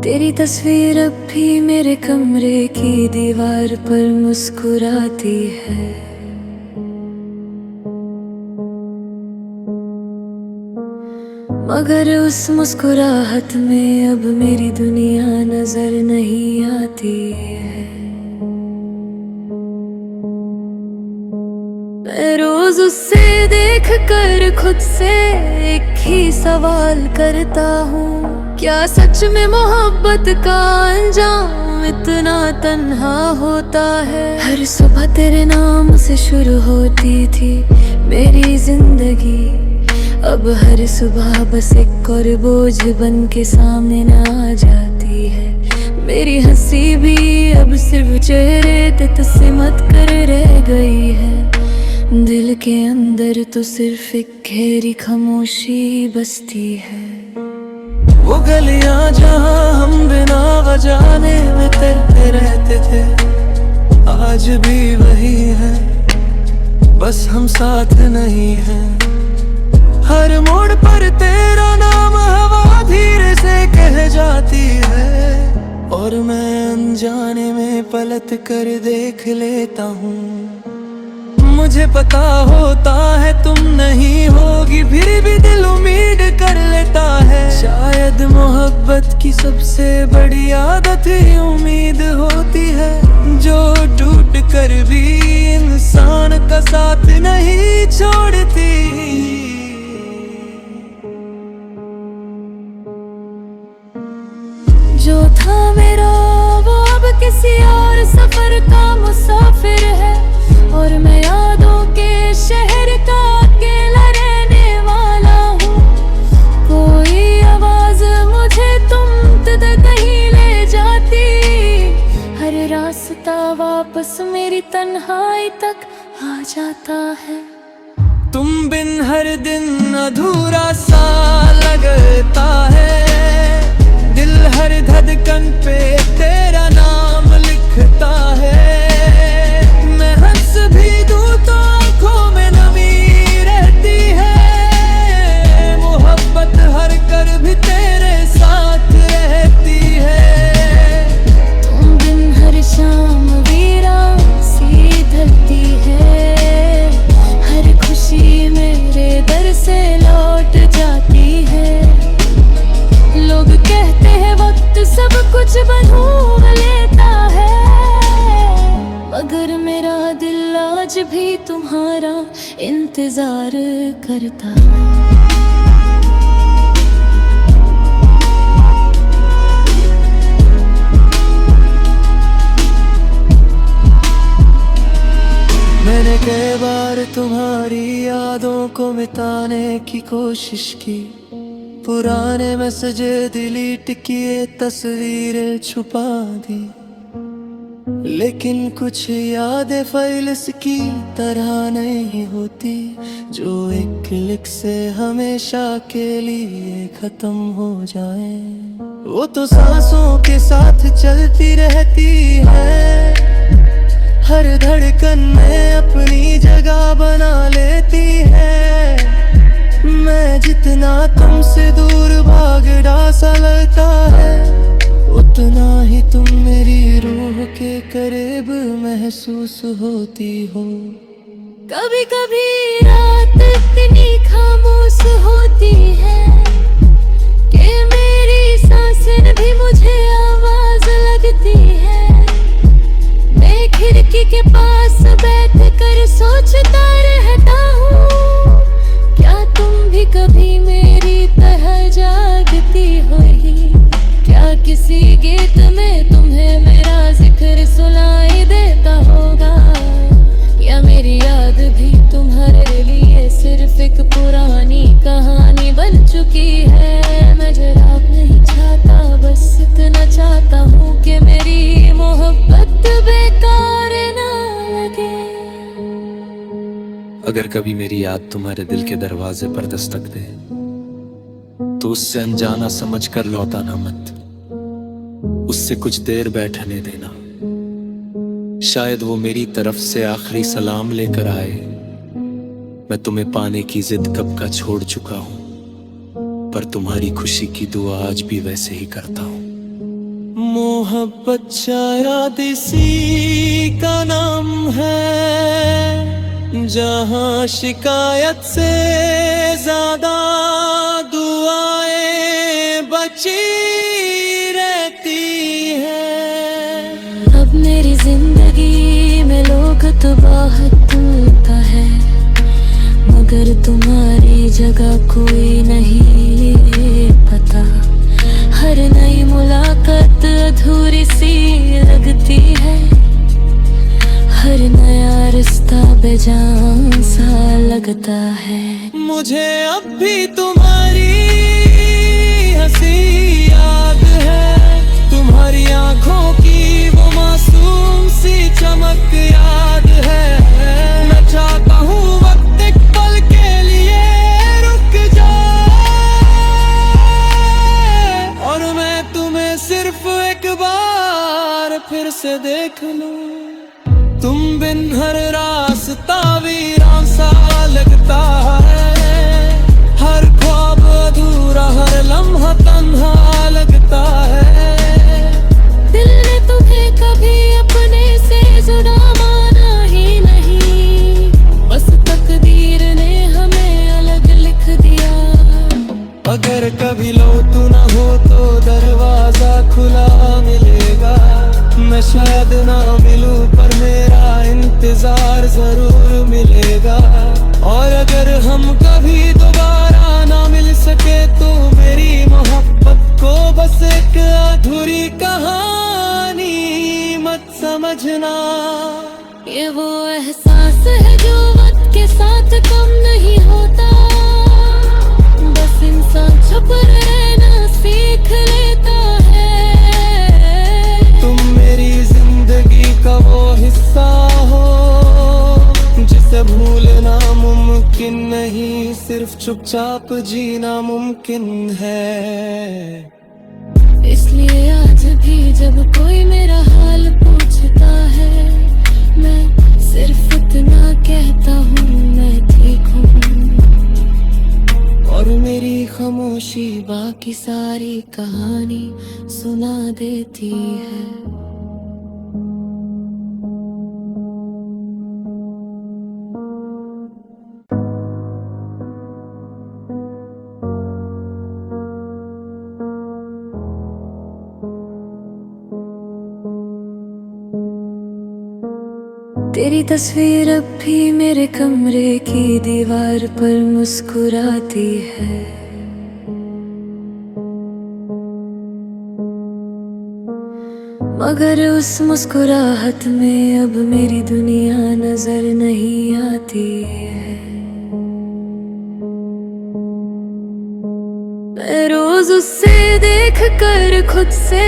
तेरी तस्वीर अब भी मेरे कमरे की दीवार पर मुस्कुराती है। मगर उस मुस्कुराहट में अब मेरी दुनिया नजर नहीं आती है। मैं रोज उससे देख कर खुद से एक ही सवाल करता हूँ, क्या सच में मोहब्बत का अंजाम इतना तन्हा होता है। हर सुबह तेरे नाम से शुरू होती थी मेरी जिंदगी, अब हर सुबह बस एक और बोझ बन के सामने न आ जाती है। मेरी हंसी भी अब सिर्फ चेहरे पे तस्मत कर रह गई है। दिल के अंदर तो सिर्फ एक गहरी खामोशी बसती है। वो गलियां जहां हम बिना वजाने में तैरते रहते थे, आज भी वही है, बस हम साथ नहीं हैं। हर मोड़ पर तेरा नाम हवा धीरे से कह जाती है, और मैं अनजाने में पलट कर देख लेता हूँ। मुझे पता होता है तुम नहीं होगी, फिर भी दिल उम्मीद कर लेता है। शायद मोहब्बत की सबसे बड़ी आदत ही उम्मीद होती है, जो टूट कर भी इंसान का साथ नहीं छोड़ती। जो था मेरा वो अब किसी और सफर का मुसाफिर है, और मैं यादों के शहर का अकेला रहने वाला हूँ। कोई आवाज मुझे तुम तक कहीं ले जाती, हर रास्ता वापस मेरी तन्हाई तक आ जाता है। तुम बिन हर दिन अधूरा सा लगता है, दिल हर धड़कन पे तेरा नाम लिखता है। मैं हंस भी दूं तो आंखों में नमी रहती है, मोहब्बत हर कर भी तेरे साथ रहती है। तुम बिन हर शाम वीरान सी ढलती है, हर खुशी मेरे दर से लौट जाती है। लोग कहते हैं वक्त सब कुछ बदल लेता है, मगर मेरा दिल आज भी तुम्हारा इंतजार करता है। मैंने कई बार तुम्हारी यादों को मिटाने की कोशिश की, पुराने मैसेज डिलीट किए, तस्वीरें छुपा दी, लेकिन कुछ यादें फाइल्स की तरह नहीं होती, जो एक क्लिक से हमेशा के लिए खत्म हो जाए। वो तो सांसों के साथ चलती रहती है, हर धड़कन में अपनी जगह बना लेती है। मैं जितना तुमसे दूर भागड़ा सा लगता है, उतना ही तुम मेरी रूह के करीब महसूस होती हो। कभी कभी रात इतनी खामोश होती है कि मेरी सांसें भी मुझे आवाज लगती है। मैं खिड़की के पास बैठ कर सोचता रहता हूँ, क्या तुम भी कभी मेरी तरह जागती होगी। क्या किसी गीत में तुम्हें मेरा जिक्र सुनाई देता होगा, या मेरी याद भी तुम्हारे लिए सिर्फ एक पुरानी कहानी बन चुकी है। मैं जरा नहीं चाहता, बस इतना चाहता हूँ कि मेरी मोहब्बत बेकार ना लगे। अगर कभी मेरी याद तुम्हारे दिल के दरवाजे पर दस्तक दे, तो उससे अनजाना समझ कर लौटाना मत, उससे कुछ देर बैठने देना। शायद वो मेरी तरफ से आखिरी सलाम लेकर आए। मैं तुम्हें पाने की जिद कब का छोड़ चुका हूं, पर तुम्हारी खुशी की दुआ आज भी वैसे ही करता हूं। मोहब्बत शायद इसी का नाम है, जहाँ शिकायत से ज्यादा दुआएं बची रहती है। अब मेरी जिंदगी में लोग तो बहुत ढूंढता है, मगर तुम्हारी जगह कोई नहीं पता। हर नई मुलाकात अधूरी सी लगती है, हर नया रिश्ता बेजान सा लगता है। मुझे अब भी तुम्हारी हंसी याद है, तुम्हारी आंखों की वो मासूम सी चमक याद है। मैं चाहता हूँ वक्त एक पल के लिए रुक जाए, और मैं तुम्हें सिर्फ एक बार फिर से देख लूं। तुम बिन हर रास्ता वीरान सा लगता है, हर ख्वाब अधूरा, हर लम्हा तन्हा लगता है। दिल ने तुम्हें कभी अपने से जुड़ा माना ही नहीं, बस तकदीर ने हमें अलग लिख दिया। अगर कभी लौटू ना हो तो दरवाजा खुला मिलेगा, मैं शायद ना मिलूं पर मेरा इंतजार जरूर मिलेगा। और अगर हम कभी दोबारा ना मिल सके तो मेरी मोहब्बत को बस एक अधूरी कहानी मत समझना। ये वो एहसास है जो वक्त के साथ कम नहीं होता, बस इंसान चुप रहना सीख लेता है। तुम मेरी जिंदगी का वो हिस्सा हो जिसे भूलना मुमकिन नहीं, सिर्फ चुपचाप जीना मुमकिन है। इसलिए आज भी जब कोई मेरा हाल पूछता है, मैं सिर्फ इतना कहता हूँ मैं ठीक हूँ, और मेरी खामोशी बाकी सारी कहानी सुना देती है। तेरी तस्वीर अब भी मेरे कमरे की दीवार पर मुस्कुराती है। मगर उस मुस्कुराहट में अब मेरी दुनिया नजर नहीं आती है। मैं रोज उससे देख कर खुद से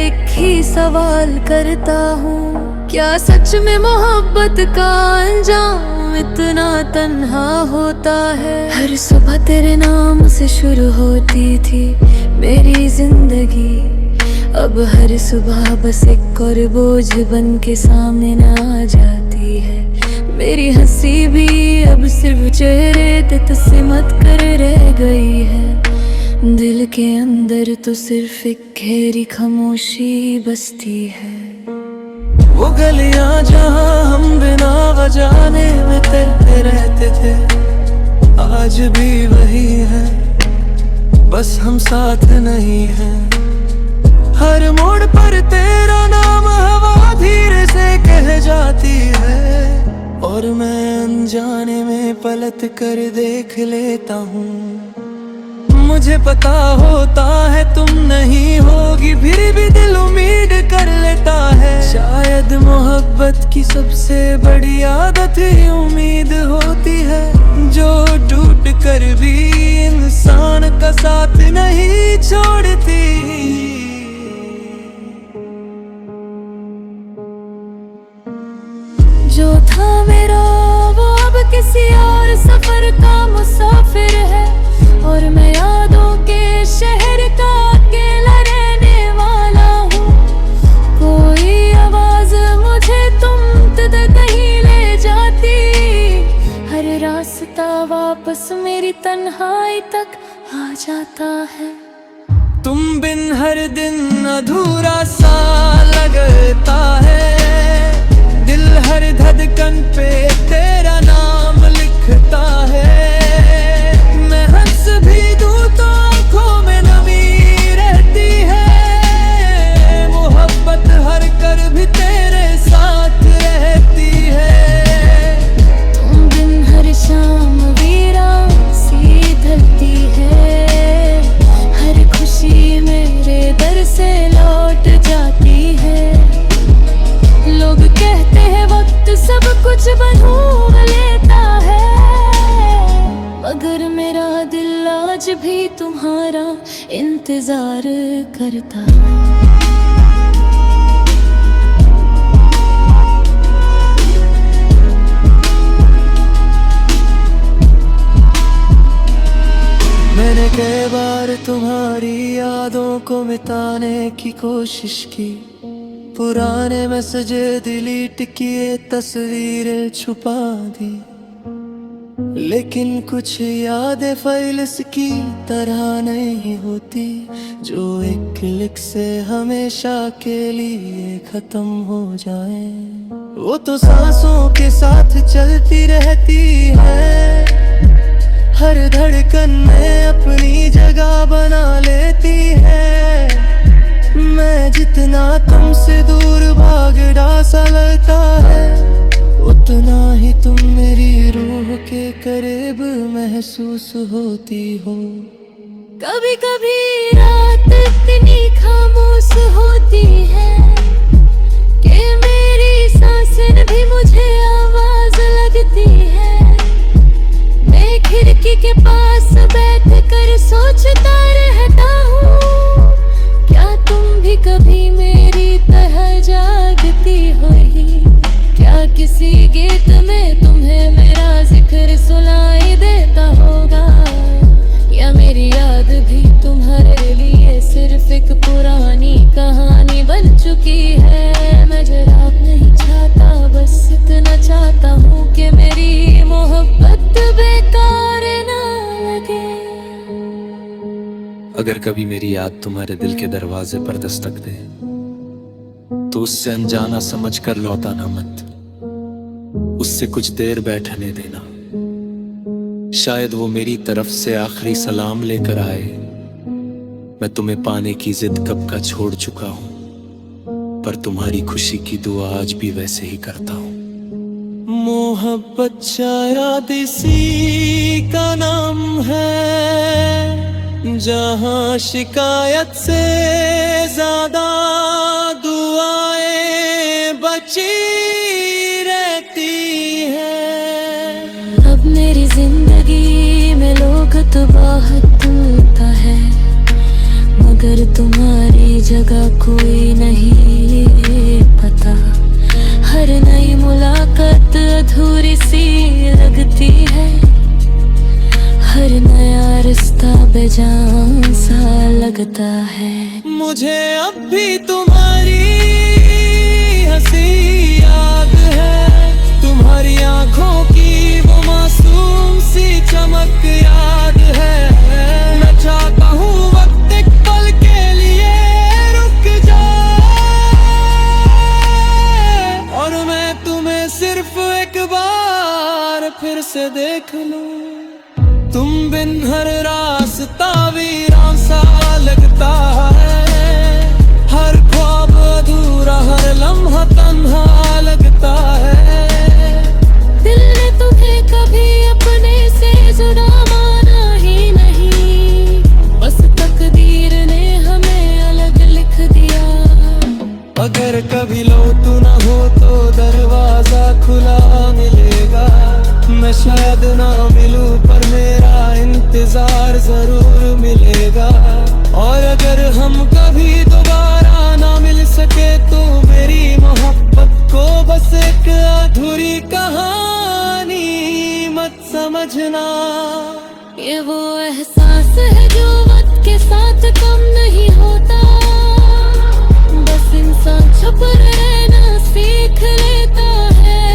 एक ही सवाल करता हूँ, क्या सच में मोहब्बत का अंजाम इतना तन्हा होता है। हर सुबह तेरे नाम से शुरू होती थी मेरी जिंदगी, अब हर सुबह बस एक और बोझ बन के सामने न आ जाती है। मेरी हंसी भी अब सिर्फ चेहरे पे तस्मत कर रह गई है, दिल के अंदर तो सिर्फ एक गहरी खामोशी बसती है। वो गलियां जहां हम बिना वजाने में तैरते रहते थे, आज भी वही है, बस हम साथ नहीं हैं। हर मोड़ पर तेरा नाम हवा धीरे से कह जाती है, और मैं अनजाने में पलट कर देख लेता हूँ। मुझे पता होता है तुम नहीं होगी, फिर भी दिल उम्मीद कर लेता है। शायद मोहब्बत की सबसे बड़ी आदत ही उम्मीद होती है, जो टूट कर भी इंसान का साथ नहीं छोड़ती। जो था मेरा वो अब किसी और सफर का मुसाफिर है, और मैं यादों के शहर का अकेला रहने वाला हूँ। कोई आवाज मुझे तुम तक कहीं ले जाती, हर रास्ता वापस मेरी तन्हाई तक आ जाता है। तुम बिन हर दिन अधूरा सा लगता है। दिल हर धड़कन पे तेरा नाम लिखता है। मैं हंस भी दूं तो आंखों में नमी रहती है। मोहब्बत हर कर भी तेरे साथ रहती है। तुम बिन हर शाम वीरान सी ढलती है। हर खुशी मेरे दर से लौट जाती है। लोग कहते हैं वक्त सब कुछ बनूं लेता है, मगर मेरा दिल आज भी तुम्हारा इंतजार करता। मैंने कई बार तुम्हारी यादों को मिटाने की कोशिश की। पुराने मैसेज डिलीट किए, तस्वीरें छुपा दी। लेकिन कुछ यादें फाइल्स की तरह नहीं होती, जो एक क्लिक से हमेशा के लिए खत्म हो जाए। वो तो सांसों के साथ चलती रहती है। हर धड़कन में अपनी जगह बना लेती है। मैं जितना तुमसे दूर भागड़ा सा लगता है, उतना ही तुम मेरी रूह के करीब महसूस होती हो। कभी कभी रात इतनी खामोश होती है कि मेरी सांसें भी मुझे आवाज लगती है। मैं खिड़की के पास बैठ कर सोचता रहता हूँ, क्या तुम भी कभी मेरी तरह जागती होगी? क्या किसी गीत में तुम्हें मेरा जिक्र सुनाई देता होगा? या मेरी याद भी तुम्हारे लिए सिर्फ एक पुरानी कहानी बन चुकी है? मैं जरा नहीं चाहता, बस इतना चाहता हूँ कि मेरी मोहब्बत बेकार ना लगे। अगर कभी मेरी याद तुम्हारे दिल के दरवाजे पर दस्तक दे, तो उससे अनजाना समझ कर लौटाना मत। उससे कुछ देर बैठने देना। शायद वो मेरी तरफ से आखिरी सलाम लेकर आए। मैं तुम्हें पाने की जिद कब का छोड़ चुका हूं, पर तुम्हारी खुशी की दुआ आज भी वैसे ही करता हूं। मोहब्बत शायद इसी का नाम है, जहां शिकायत से ज्यादा दुआएं बची रहती है। अब मेरी जिंदगी में लोग तो बहुत होता है, मगर तुम्हारी जगह कोई नहीं पता। हर नई मुलाकात अधूरी सी लगती है। हर नया रिश्ता बेजान सा लगता है। मुझे अब भी तुम्हारी हंसी याद है। तुम्हारी आंखों की वो मासूम सी चमक याद है। मैं चाहता हूँ वक्त एक पल के लिए रुक जाए, और मैं तुम्हें सिर्फ एक बार फिर से देख लूं। तुम बिन हर रास्ता वीरान सा लगता है। हर ख्वाब अधूरा, हर लम्हा तन्हा लगता है। दिल ने तुम्हें कभी अपने से जुड़ा माना ही नहीं, बस तकदीर ने हमें अलग लिख दिया। अगर कभी लौट ना हो तो दरवाजा खुला मिलेगा। मैं शायद ना मिलूं, पर मेरा इंतजार जरूर मिलेगा। और अगर हम कभी दोबारा ना मिल सके, तो मेरी मोहब्बत को बस एक अधूरी कहानी मत समझना। ये वो एहसास है जो वक्त के साथ कम नहीं होता, बस इंसान छुप रहना सीख लेता है।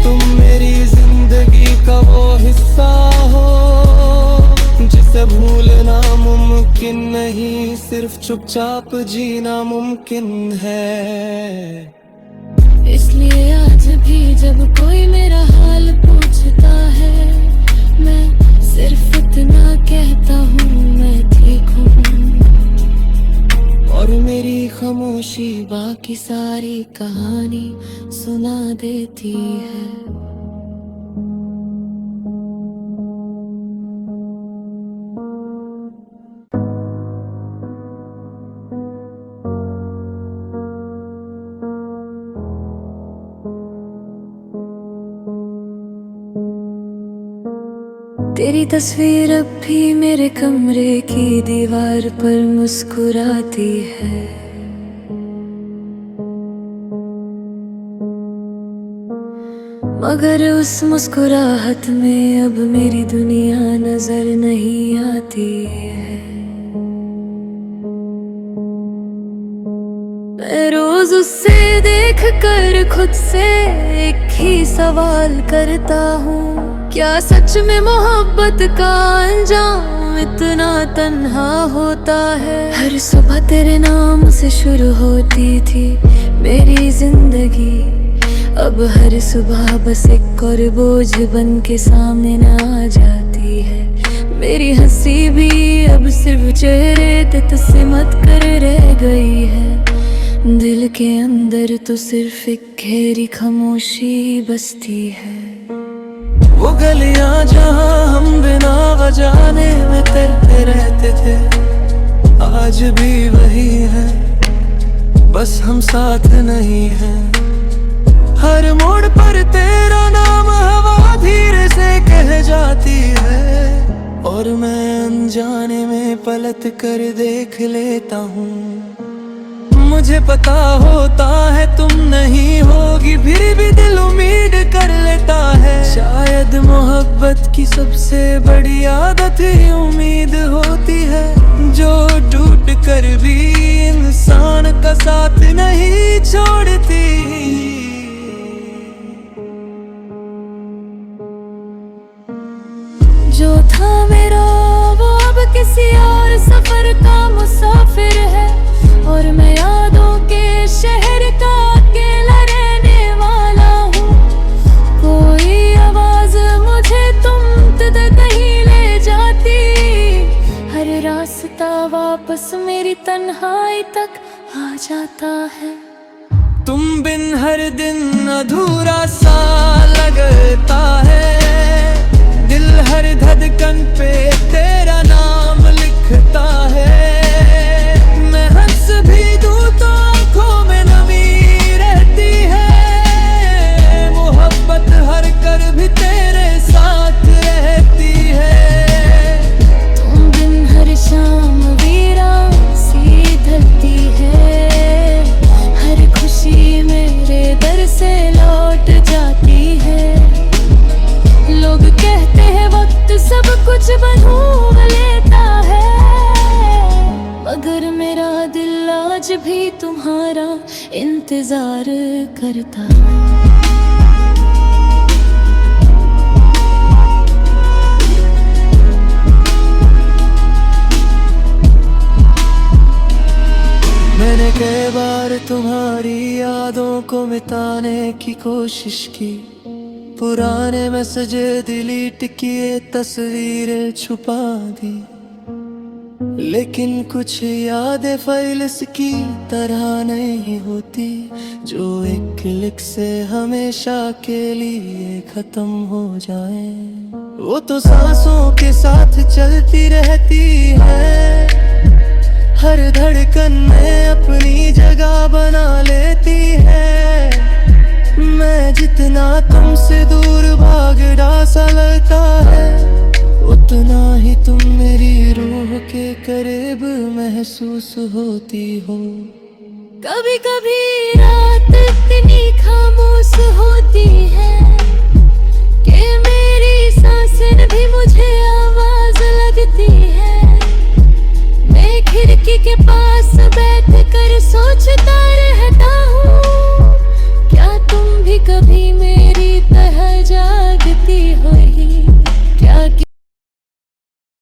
तुम मेरी जिंदगी का वो हिस्सा हो, जिसे भूलना मुमकिन मुमकिन नहीं, सिर्फ चुपचाप जीना मुमकिन है। इसलिए आज भी जब कोई मेरा हाल पूछता है, मैं सिर्फ इतना कहता हूँ मैं ठीक हूँ। और मेरी खामोशी बाकी सारी कहानी सुना देती है। तेरी तस्वीर अब भी मेरे कमरे की दीवार पर मुस्कुराती है। मगर उस मुस्कुराहट में अब मेरी दुनिया नजर नहीं आती है। मैं रोज उससे देख कर खुद से एक ही सवाल करता हूँ, क्या सच में मोहब्बत का अंजाम इतना तन्हा होता है। हर सुबह तेरे नाम से शुरू होती थी मेरी जिंदगी, अब हर सुबह बस एक और बोझ बन के सामने न आ जाती है। मेरी हंसी भी अब सिर्फ चेहरे पे तस्मत कर रह गई है। दिल के अंदर तो सिर्फ एक गहरी खामोशी बसती है। वो गलियां जहां हम बिना वजाने में तैरते रहते थे, आज भी वही है, बस हम साथ नहीं हैं। हर मोड़ पर तेरा नाम हवा धीरे से कह जाती है, और मैं अनजाने में पलट कर देख लेता हूँ। मुझे पता होता है तुम नहीं होगी, फिर भी दिल उम्मीद कर लेता है। शायद मोहब्बत की सबसे बड़ी आदत ही उम्मीद होती है, जो टूट कर भी इंसान का साथ नहीं छोड़ती। जो था मेरा वो अब किसी और सफर का मुसाफिर है, और मैं यादों के शहर का अकेला रहने वाला हूँ। कोई आवाज मुझे तुम तक कहीं ले जाती, हर रास्ता वापस मेरी तन्हाई तक आ जाता है। तुम बिन हर दिन अधूरा सा लगता है, दिल हर धड़कन पे तेरा नाम लिखता है। मैं हंस भी दूं तो आँखों में नमी रहती है, मोहब्बत हर कर भी तेरे साथ रहती है। तुम बिन हर शाम वीरान सी ढलती है, हर खुशी मेरे दर से लौट जाती है। लोग कहते हैं वक्त सब कुछ बनूं लेता है, मगर मेरा दिल आज भी तुम्हारा इंतजार करता है। मैंने कई बार तुम्हारी यादों को मिटाने की कोशिश की, पुराने मैसेज डिलीट किए, तस्वीरें छुपा दी, लेकिन कुछ यादें फाइल्स की तरह नहीं होती, जो एक क्लिक से हमेशा के लिए खत्म हो जाए। वो तो सांसों के साथ चलती रहती है, हर धड़कन में अपनी जगह बना लेती है। मैं जितना तुमसे दूर भागड़ा सा लगता है, उतना ही तुम मेरी रूह के करीब महसूस होती हो। कभी कभी रात इतनी